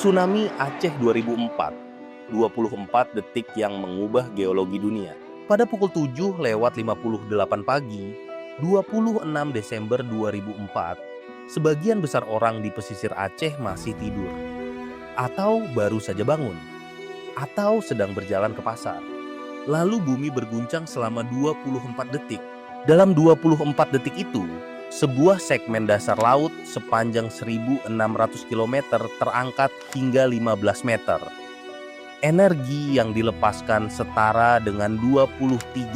Tsunami Aceh 2004, 24 detik yang mengubah geologi dunia. Pada pukul 7:58 pagi, 26 Desember 2004, sebagian besar orang di pesisir Aceh masih tidur, atau baru saja bangun, atau sedang berjalan ke pasar. Lalu bumi berguncang selama 24 detik. Dalam 24 detik itu, sebuah segmen dasar laut sepanjang 1.600 km terangkat hingga 15 meter. Energi yang dilepaskan setara dengan 23.000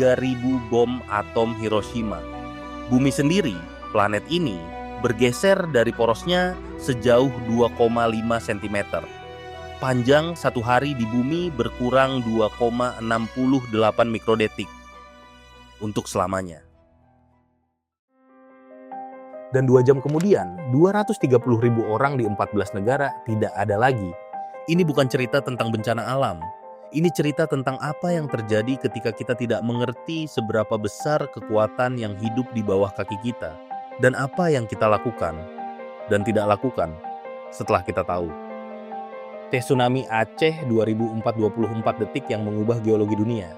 bom atom Hiroshima. Bumi sendiri, planet ini, bergeser dari porosnya sejauh 2,5 cm. Panjang satu hari di bumi berkurang 2,68 mikrodetik untuk selamanya. Dan 2 jam kemudian, 230.000 orang di 14 negara tidak ada lagi. Ini bukan cerita tentang bencana alam. Ini cerita tentang apa yang terjadi ketika kita tidak mengerti seberapa besar kekuatan yang hidup di bawah kaki kita. Dan apa yang kita lakukan dan tidak lakukan setelah kita tahu. Tsunami Aceh 2004, 24 detik yang mengubah geologi dunia.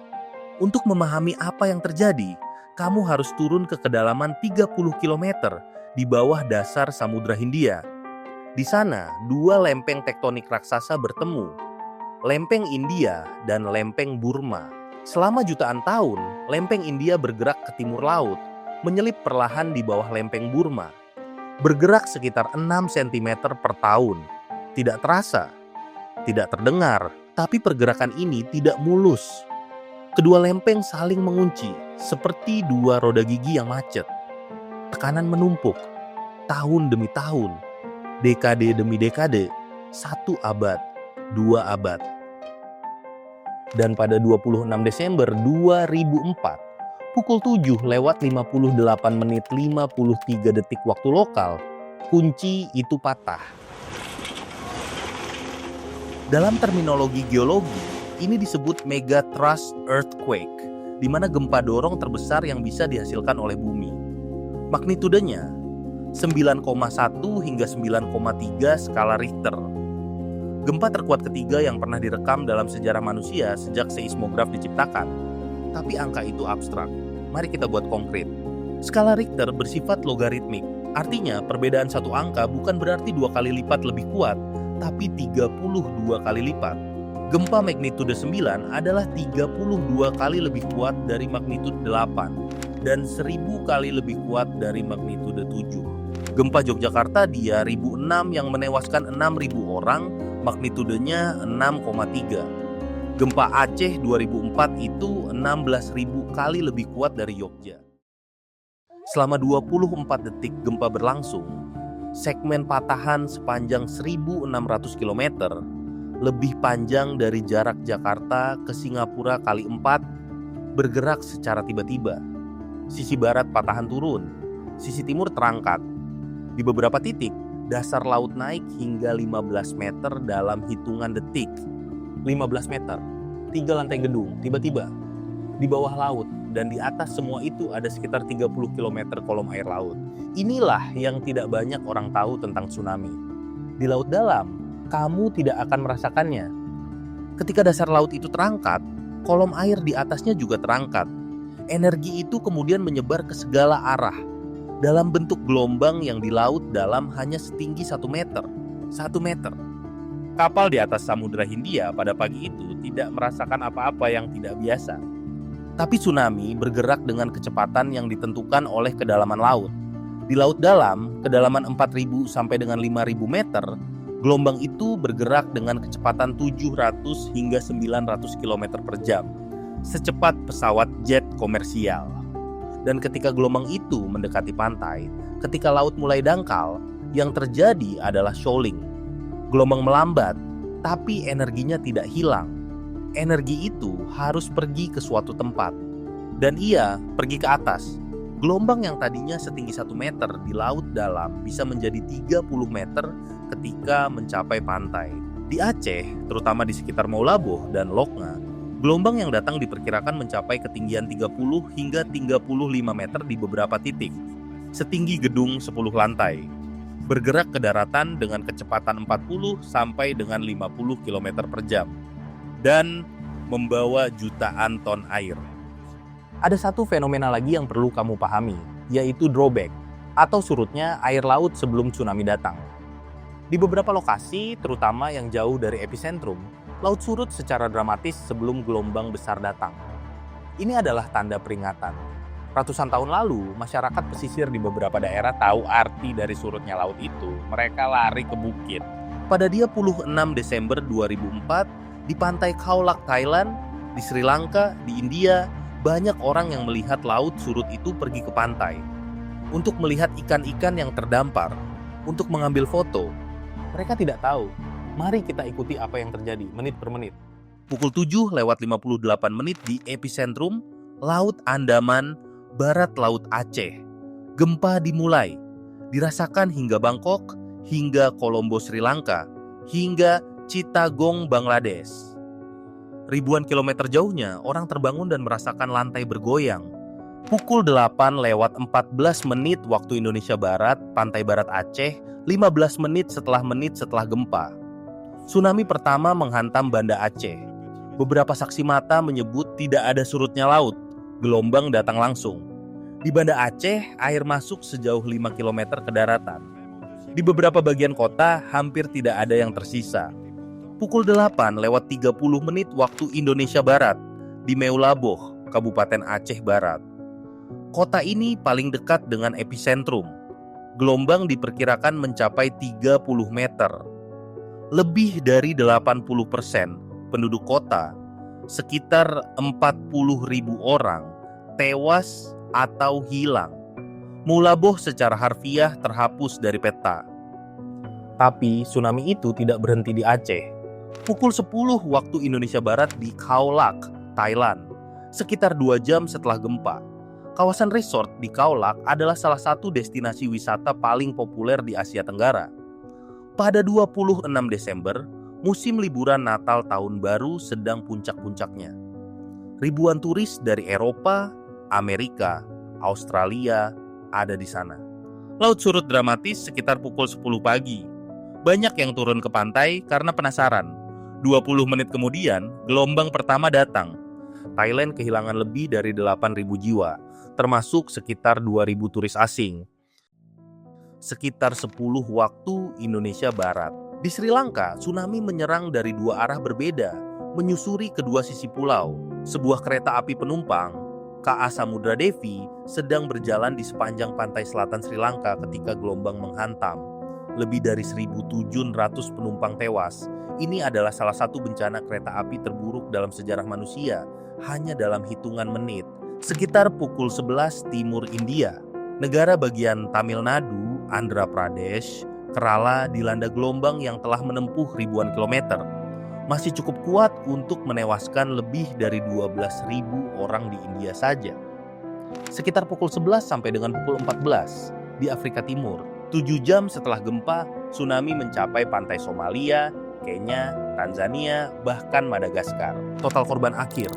Untuk memahami apa yang terjadi, kamu harus turun ke kedalaman 30 km di bawah dasar Samudra Hindia. Di sana, dua lempeng tektonik raksasa bertemu, lempeng India dan lempeng Burma. Selama jutaan tahun, lempeng India bergerak ke timur laut, menyelip perlahan di bawah lempeng Burma. Bergerak sekitar 6 cm per tahun. Tidak terasa, tidak terdengar, tapi pergerakan ini tidak mulus. Kedua lempeng saling mengunci, seperti dua roda gigi yang macet. Tekanan menumpuk, tahun demi tahun, dekade demi dekade, 1 abad, 2 abad. Dan pada 26 Desember 2004, pukul 7:58:53 waktu lokal, kunci itu patah. Dalam terminologi geologi, ini disebut mega thrust earthquake, di mana gempa dorong terbesar yang bisa dihasilkan oleh bumi. Magnitudenya 9,1 hingga 9,3 skala Richter. Gempa terkuat ketiga yang pernah direkam dalam sejarah manusia sejak seismograf diciptakan. Tapi angka itu abstrak. Mari kita buat konkret. Skala Richter bersifat logaritmik. Artinya perbedaan satu angka bukan berarti 2 kali lipat lebih kuat, tapi 32 kali lipat. Gempa magnitudo 9 adalah 32 kali lebih kuat dari magnitudo 8 dan 1000 kali lebih kuat dari magnitudo 7. Gempa Yogyakarta di 2006 yang menewaskan 6.000 orang, magnitudenya 6,3. Gempa Aceh 2004 itu 16.000 kali lebih kuat dari Yogya. Selama 24 detik gempa berlangsung, segmen patahan sepanjang 1.600 km, lebih panjang dari jarak Jakarta ke Singapura kali 4, bergerak secara tiba-tiba. Sisi barat patahan turun, sisi timur terangkat. Di beberapa titik, dasar laut naik hingga 15 meter dalam hitungan detik. 15 meter, 3 lantai gedung, tiba-tiba di bawah laut, dan di atas semua itu ada sekitar 30 km kolom air laut. Inilah yang tidak banyak orang tahu tentang tsunami. Di laut dalam, kamu tidak akan merasakannya. Ketika dasar laut itu terangkat, kolom air di atasnya juga terangkat. Energi itu kemudian menyebar ke segala arah dalam bentuk gelombang yang di laut dalam hanya setinggi 1 meter. 1 meter. Kapal di atas Samudra Hindia pada pagi itu tidak merasakan apa-apa yang tidak biasa. Tapi tsunami bergerak dengan kecepatan yang ditentukan oleh kedalaman laut. Di laut dalam, kedalaman 4.000 sampai dengan 5.000 meter, gelombang itu bergerak dengan kecepatan 700 hingga 900 km per jam. Secepat pesawat jet komersial. Dan ketika gelombang itu mendekati pantai, ketika laut mulai dangkal, yang terjadi adalah shoaling. Gelombang melambat, tapi energinya tidak hilang. Energi itu harus pergi ke suatu tempat. Dan ia pergi ke atas. Gelombang yang tadinya setinggi 1 meter di laut dalam bisa menjadi 30 meter ketika mencapai pantai. Di Aceh, terutama di sekitar Maulaboh dan Lokna, gelombang yang datang diperkirakan mencapai ketinggian 30 hingga 35 meter di beberapa titik, setinggi gedung 10 lantai. bergerak ke daratan dengan kecepatan 40 sampai dengan 50 km per jam, dan membawa jutaan ton air. Ada satu fenomena lagi yang perlu kamu pahami, yaitu drawback, atau surutnya air laut sebelum tsunami datang. Di beberapa lokasi, terutama yang jauh dari epicentrum, laut surut secara dramatis sebelum gelombang besar datang. Ini adalah tanda peringatan. Ratusan tahun lalu, masyarakat pesisir di beberapa daerah tahu arti dari surutnya laut itu. Mereka lari ke bukit. Pada 26 Desember 2004, di pantai Khao Lak, Thailand, di Sri Lanka, di India, banyak orang yang melihat laut surut itu pergi ke pantai. Untuk melihat ikan-ikan yang terdampar, untuk mengambil foto. Mereka tidak tahu. Mari kita ikuti apa yang terjadi menit per menit. Pukul 7:58 di epicentrum, Laut Andaman, Barat Laut Aceh. Gempa dimulai, dirasakan hingga Bangkok, hingga Colombo, Sri Lanka, hingga Chittagong, Bangladesh. Ribuan kilometer jauhnya, orang terbangun dan merasakan lantai bergoyang. Pukul 8:14 waktu Indonesia Barat, pantai barat Aceh, 15 menit setelah gempa. Tsunami pertama menghantam Banda Aceh. Beberapa saksi mata menyebut tidak ada surutnya laut. Gelombang datang langsung. Di Banda Aceh, air masuk sejauh 5 km ke daratan. Di beberapa bagian kota, hampir tidak ada yang tersisa. Pukul 8:30 waktu Indonesia Barat, di Meulaboh, Kabupaten Aceh Barat. Kota ini paling dekat dengan epicentrum. Gelombang diperkirakan mencapai 30 meter. Lebih dari 80% penduduk kota, sekitar 40.000 orang, tewas atau hilang. Meulaboh secara harfiah terhapus dari peta. Tapi tsunami itu tidak berhenti di Aceh. Pukul 10 waktu Indonesia Barat di Khao Lak, Thailand, sekitar 2 jam setelah gempa. Kawasan resort di Khao Lak adalah salah satu destinasi wisata paling populer di Asia Tenggara. Pada 26 Desember, musim liburan Natal Tahun Baru sedang puncak-puncaknya. Ribuan turis dari Eropa, Amerika, Australia ada di sana. Laut surut dramatis sekitar pukul 10 pagi. Banyak yang turun ke pantai karena penasaran. 20 menit kemudian, gelombang pertama datang. Thailand kehilangan lebih dari 8.000 jiwa, termasuk sekitar 2.000 turis asing. Sekitar 10 waktu Indonesia Barat. Di Sri Lanka, tsunami menyerang dari 2 arah berbeda, menyusuri kedua sisi pulau. Sebuah kereta api penumpang, KA Samudra Devi, sedang berjalan di sepanjang pantai selatan Sri Lanka ketika gelombang menghantam. Lebih dari 1.700 penumpang tewas. Ini adalah salah satu bencana kereta api terburuk dalam sejarah manusia, hanya dalam hitungan menit. Sekitar pukul 11 timur India, negara bagian Tamil Nadu, Andhra Pradesh, Kerala dilanda gelombang yang telah menempuh ribuan kilometer. Masih cukup kuat untuk menewaskan lebih dari 12.000 orang di India saja. Sekitar pukul 11 sampai dengan pukul 14 di Afrika Timur, 7 jam setelah gempa, tsunami mencapai pantai Somalia, Kenya, Tanzania, bahkan Madagaskar. Total korban akhir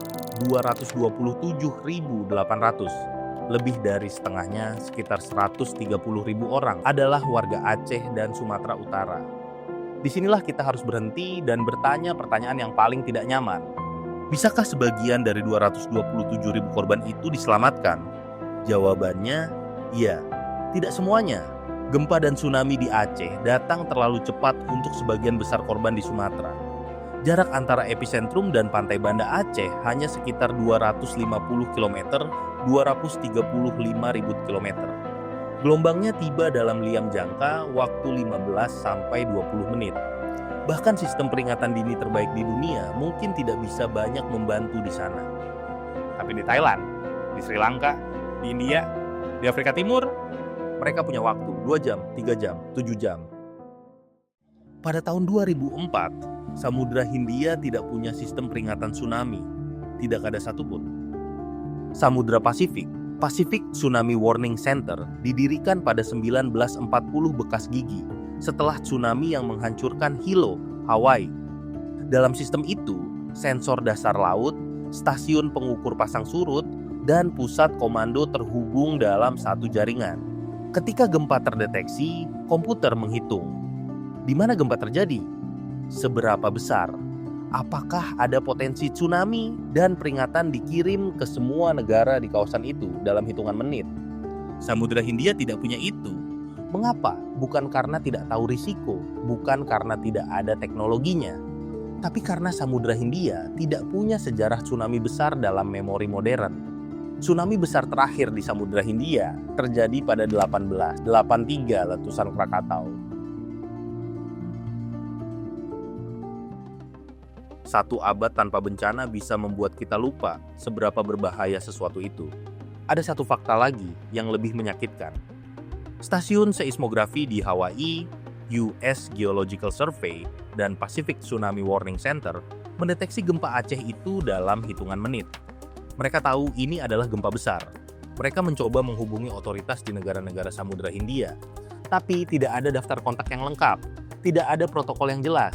227.800. Lebih dari setengahnya, sekitar 130.000 orang adalah warga Aceh dan Sumatera Utara. Disinilah kita harus berhenti dan bertanya pertanyaan yang paling tidak nyaman. Bisakah sebagian dari 227.000 korban itu diselamatkan? Jawabannya, iya. Tidak semuanya. Gempa dan tsunami di Aceh datang terlalu cepat untuk sebagian besar korban di Sumatera. Jarak antara epicentrum dan pantai Banda Aceh hanya sekitar 250 km, 235.000 km. Gelombangnya tiba dalam liam jangka waktu 15 sampai 20 menit. Bahkan sistem peringatan dini terbaik di dunia mungkin tidak bisa banyak membantu di sana. Tapi di Thailand, di Sri Lanka, di India, di Afrika Timur, mereka punya waktu 2 jam, 3 jam, 7 jam. Pada tahun 2004, Samudra Hindia tidak punya sistem peringatan tsunami. Tidak ada satupun. Samudra Pasifik, Pacific Tsunami Warning Center, didirikan pada 1940 bekas gigi setelah tsunami yang menghancurkan Hilo, Hawaii. Dalam sistem itu, sensor dasar laut, stasiun pengukur pasang surut, dan pusat komando terhubung dalam satu jaringan. Ketika gempa terdeteksi, komputer menghitung. Di mana gempa terjadi? Seberapa besar? Apakah ada potensi tsunami? Dan peringatan dikirim ke semua negara di kawasan itu dalam hitungan menit. Samudra Hindia tidak punya itu. Mengapa? Bukan karena tidak tahu risiko, bukan karena tidak ada teknologinya, tapi karena Samudra Hindia tidak punya sejarah tsunami besar dalam memori modern. Tsunami besar terakhir di Samudra Hindia terjadi pada 1883 letusan Krakatau. Satu abad tanpa bencana bisa membuat kita lupa seberapa berbahaya sesuatu itu. Ada satu fakta lagi yang lebih menyakitkan. Stasiun seismografi di Hawaii, US Geological Survey, dan Pacific Tsunami Warning Center mendeteksi gempa Aceh itu dalam hitungan menit. Mereka tahu ini adalah gempa besar. Mereka mencoba menghubungi otoritas di negara-negara Samudra Hindia, tapi tidak ada daftar kontak yang lengkap, tidak ada protokol yang jelas,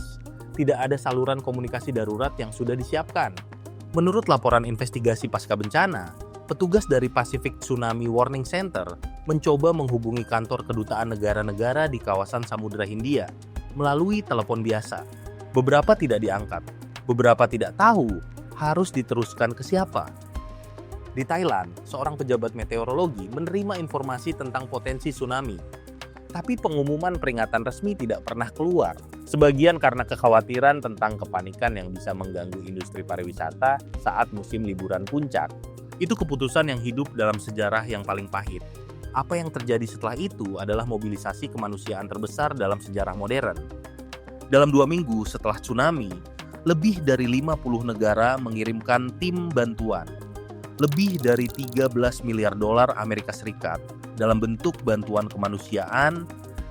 tidak ada saluran komunikasi darurat yang sudah disiapkan. Menurut laporan investigasi pasca bencana, petugas dari Pacific Tsunami Warning Center mencoba menghubungi kantor kedutaan negara-negara di kawasan Samudra Hindia melalui telepon biasa. Beberapa tidak diangkat, beberapa tidak tahu harus diteruskan ke siapa. Di Thailand, seorang pejabat meteorologi menerima informasi tentang potensi tsunami, tapi pengumuman peringatan resmi tidak pernah keluar. Sebagian karena kekhawatiran tentang kepanikan yang bisa mengganggu industri pariwisata saat musim liburan puncak. Itu keputusan yang hidup dalam sejarah yang paling pahit. Apa yang terjadi setelah itu adalah mobilisasi kemanusiaan terbesar dalam sejarah modern. Dalam 2 minggu setelah tsunami, lebih dari 50 negara mengirimkan tim bantuan. Lebih dari 13 miliar dolar Amerika Serikat dalam bentuk bantuan kemanusiaan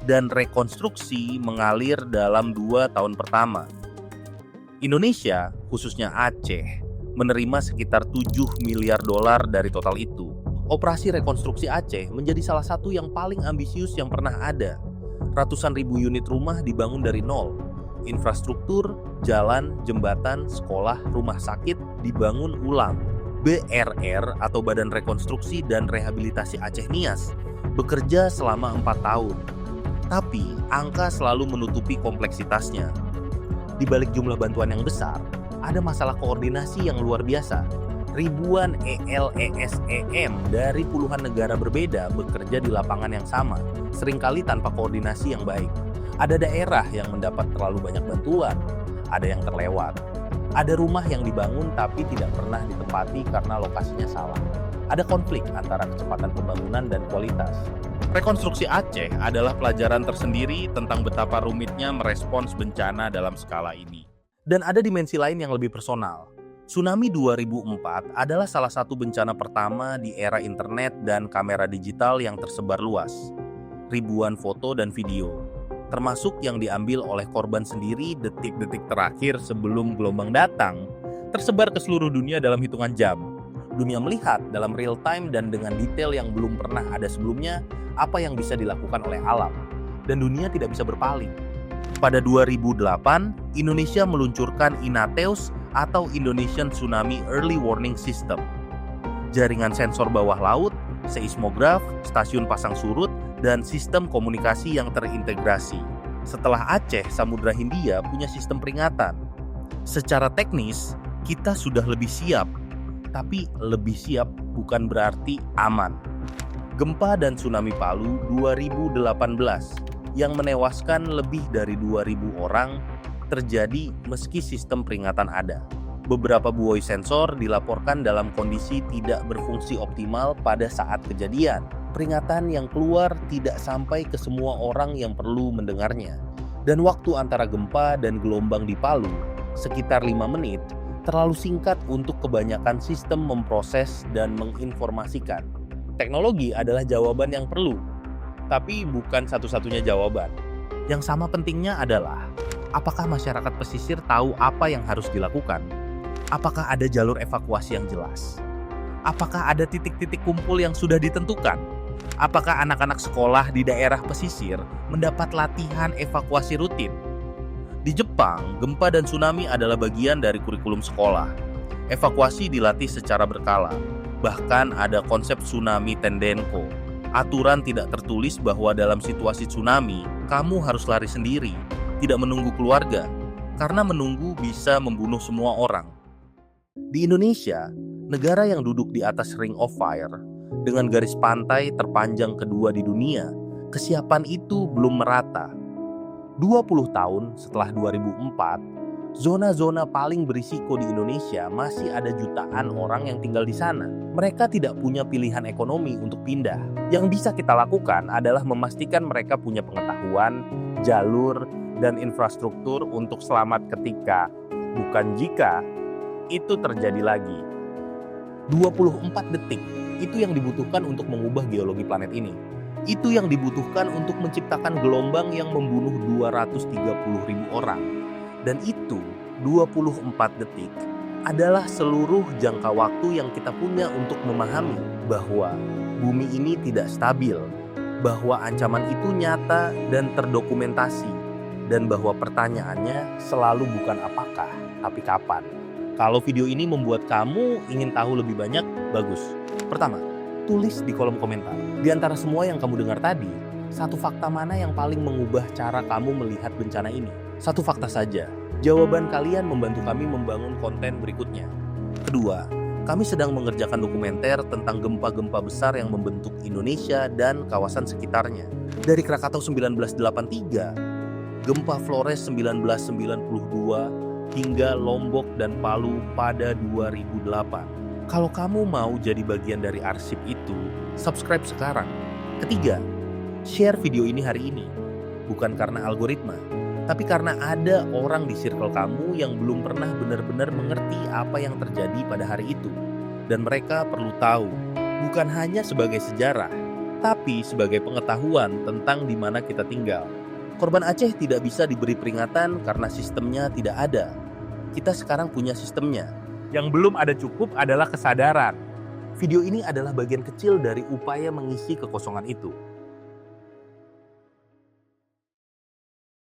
dan rekonstruksi mengalir dalam 2 tahun pertama. Indonesia, khususnya Aceh, menerima sekitar 7 miliar dolar dari total itu. Operasi rekonstruksi Aceh menjadi salah satu yang paling ambisius yang pernah ada. Ratusan ribu unit rumah dibangun dari nol. Infrastruktur, jalan, jembatan, sekolah, rumah sakit dibangun ulang. BRR atau Badan Rekonstruksi dan Rehabilitasi Aceh Nias bekerja selama 4 tahun. Tapi angka selalu menutupi kompleksitasnya. Di balik jumlah bantuan yang besar, ada masalah koordinasi yang luar biasa. Ribuan ELESEM dari puluhan negara berbeda bekerja di lapangan yang sama, seringkali tanpa koordinasi yang baik. Ada daerah yang mendapat terlalu banyak bantuan, ada yang terlewat. Ada rumah yang dibangun tapi tidak pernah ditempati karena lokasinya salah. Ada konflik antara kecepatan pembangunan dan kualitas. Rekonstruksi Aceh adalah pelajaran tersendiri tentang betapa rumitnya merespons bencana dalam skala ini. Dan ada dimensi lain yang lebih personal. Tsunami 2004 adalah salah satu bencana pertama di era internet dan kamera digital yang tersebar luas. Ribuan foto dan video, termasuk yang diambil oleh korban sendiri detik-detik terakhir sebelum gelombang datang, tersebar ke seluruh dunia dalam hitungan jam. Dunia melihat dalam real time dan dengan detail yang belum pernah ada sebelumnya apa yang bisa dilakukan oleh alam, dan dunia tidak bisa berpaling. Pada 2008, Indonesia meluncurkan INATEUS atau Indonesian Tsunami Early Warning System. Jaringan sensor bawah laut, seismograf, stasiun pasang surut, dan sistem komunikasi yang terintegrasi. Setelah Aceh, Samudra Hindia punya sistem peringatan. Secara teknis, kita sudah lebih siap, tapi lebih siap bukan berarti aman. Gempa dan tsunami Palu 2018 yang menewaskan lebih dari 2.000 orang terjadi meski sistem peringatan ada. Beberapa buoy sensor dilaporkan dalam kondisi tidak berfungsi optimal pada saat kejadian. Peringatan yang keluar tidak sampai ke semua orang yang perlu mendengarnya. Dan waktu antara gempa dan gelombang di Palu, sekitar 5 menit, terlalu singkat untuk kebanyakan sistem memproses dan menginformasikan. Teknologi adalah jawaban yang perlu, tapi bukan satu-satunya jawaban. Yang sama pentingnya adalah, apakah masyarakat pesisir tahu apa yang harus dilakukan? Apakah ada jalur evakuasi yang jelas? Apakah ada titik-titik kumpul yang sudah ditentukan? Apakah anak-anak sekolah di daerah pesisir mendapat latihan evakuasi rutin? Di Jepang, gempa dan tsunami adalah bagian dari kurikulum sekolah. Evakuasi dilatih secara berkala. Bahkan ada konsep tsunami tendenko. Aturan tidak tertulis bahwa dalam situasi tsunami, kamu harus lari sendiri, tidak menunggu keluarga, karena menunggu bisa membunuh semua orang. Di Indonesia, negara yang duduk di atas Ring of Fire, dengan garis pantai terpanjang kedua di dunia, kesiapan itu belum merata. 20 tahun setelah 2004, zona-zona paling berisiko di Indonesia masih ada jutaan orang yang tinggal di sana. Mereka tidak punya pilihan ekonomi untuk pindah. Yang bisa kita lakukan adalah memastikan mereka punya pengetahuan, jalur, dan infrastruktur untuk selamat ketika, bukan jika, itu terjadi lagi. 24 detik, itu yang dibutuhkan untuk mengubah geologi planet ini. Itu yang dibutuhkan untuk menciptakan gelombang yang membunuh 230.000 orang. Dan itu, 24 detik, adalah seluruh jangka waktu yang kita punya untuk memahami bahwa bumi ini tidak stabil, bahwa ancaman itu nyata dan terdokumentasi, dan bahwa pertanyaannya selalu bukan apakah, tapi kapan. Kalau video ini membuat kamu ingin tahu lebih banyak, bagus. Pertama, tulis di kolom komentar. Di antara semua yang kamu dengar tadi, satu fakta mana yang paling mengubah cara kamu melihat bencana ini? Satu fakta saja. Jawaban kalian membantu kami membangun konten berikutnya. Kedua, kami sedang mengerjakan dokumenter tentang gempa-gempa besar yang membentuk Indonesia dan kawasan sekitarnya. Dari Krakatau 1983, gempa Flores 1992, hingga Lombok dan Palu pada 2008. Kalau kamu mau jadi bagian dari arsip itu, subscribe sekarang. Ketiga, share video ini hari ini. Bukan karena algoritma, tapi karena ada orang di circle kamu yang belum pernah benar-benar mengerti apa yang terjadi pada hari itu. Dan mereka perlu tahu, bukan hanya sebagai sejarah, tapi sebagai pengetahuan tentang di mana kita tinggal. Korban Aceh tidak bisa diberi peringatan karena sistemnya tidak ada. Kita sekarang punya sistemnya. Yang belum ada cukup adalah kesadaran. Video ini adalah bagian kecil dari upaya mengisi kekosongan itu.